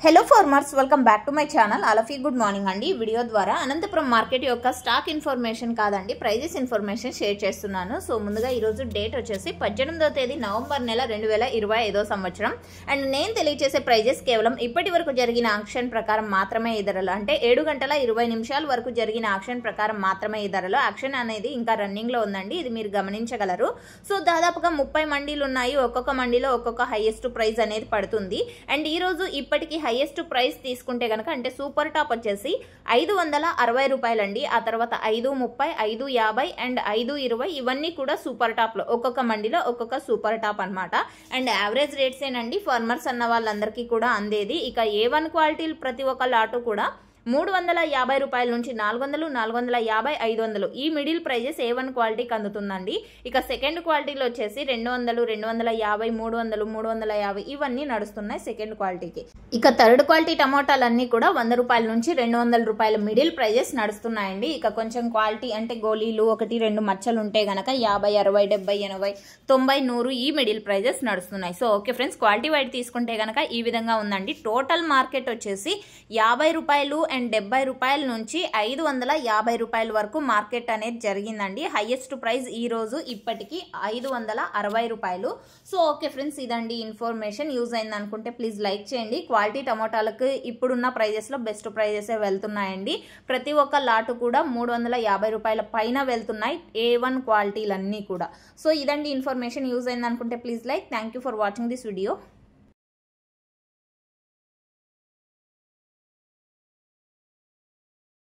Hello farmers, welcome back to my channel. All of you good morning అండి. Video ద్వారా Anantapuram market యొక్క stock information కాదండి, prices information share చేస్తున్నాను. So ముందుగా ఈరోజు డేట్ వచ్చేసి 18వ తేదీ నవంబర్ నెల 2025 సంవత్సరం. అండ్ నేను తెలియజేసే ప్రైజెస్ కేవలం ఇప్పటి వరకు జరిగిన ఆక్షన్ ప్రకారం మాత్రమే ఈ ధరలు, అంటే 7 గంటల 20 నిమిషాల వరకు జరిగిన ఆక్షన్ ప్రకారం మాత్రమే ఈ ధరలు. ఆక్షన్ అనేది ఇంకా రన్నింగ్ లో ఉందండి, ఇది మీరు గమనించగలరు. సో దాదాపుగా 30 మండీలు ఉన్నాయి. ఒక్కొక్క మండీలో ఒక్కొక్క హైయెస్ట్ ప్రైస్ అనేది పడుతుంది. అండ్ ఈ రోజు ఇప్పటికి హైయెస్ట్ ప్రైస్ తీసుకుంటే కనుక, అంటే సూపర్ టాప్ వచ్చేసి 560 రూపాయలండి. ఆ తర్వాత 530, 550 అండ్ 520 ఇవన్నీ కూడా సూపర్ టాప్ లో, ఒక్కొక్క మండీలో ఒక్కొక్క సూపర్ టాప్ అన్నమాట. అండ్ యావరేజ్ రేట్స్ ఏనండి ఫార్మర్స్ అన్న వాళ్ళందరికీ కూడా అందేది. ఇక A1 క్వాలిటీలు ప్రతి ఒక్క లాటు కూడా 350 రూపాయల నుంచి 400, 450, 500 ఈ మిడిల్ ప్రైజెస్ A1 క్వాలిటీకి అందుతుందండి. ఇక సెకండ్ క్వాలిటీలో వచ్చేసి 200, 250, 300, 350 ఇవన్నీ నడుస్తున్నాయి సెకండ్ క్వాలిటీకి. ఇక థర్డ్ క్వాలిటీ టమోటాలన్నీ కూడా 100 రూపాయల నుంచి 200 రూపాయల మిడిల్ ప్రైజెస్ నడుస్తున్నాయండి. ఇక కొంచెం క్వాలిటీ అంటే గోళీలు 1, 2 మచ్చలు ఉంటే గనక 50, 60, 70, 80, 90, 100 ఈ మిడిల్ ప్రైజెస్ నడుస్తున్నాయి. So okay friends, quality wide తీసుకుంటే గనక ఈ విధంగా ఉందండి. టోటల్ మార్కెట్ వచ్చేసి 50 రూపాయలు అండ్ 70 రూపాయల నుంచి 550 రూపాయల వరకు మార్కెట్ అనేది జరిగిందండి. హైయెస్ట్ ప్రైస్ ఈ రోజు ఇప్పటికి 560 రూపాయలు. సో ఓకే ఫ్రెండ్స్, ఇదండి ఇన్ఫర్మేషన్. యూజ్ అయింది అనుకుంటే ప్లీజ్ లైక్ చేయండి. క్వాలిటీ టమోటాలకు ఇప్పుడున్న ప్రైజెస్ లో బెస్ట్ ప్రైజెస్ వెళ్తున్నాయండి. ప్రతి ఒక్క లాటు కూడా 350 రూపాయల పైన వెళ్తున్నాయి, A1 క్వాలిటీలన్నీ కూడా. సో ఇదండి ఇన్ఫర్మేషన్. యూజ్ అయింది అనుకుంటే please like. Thank you for watching this video.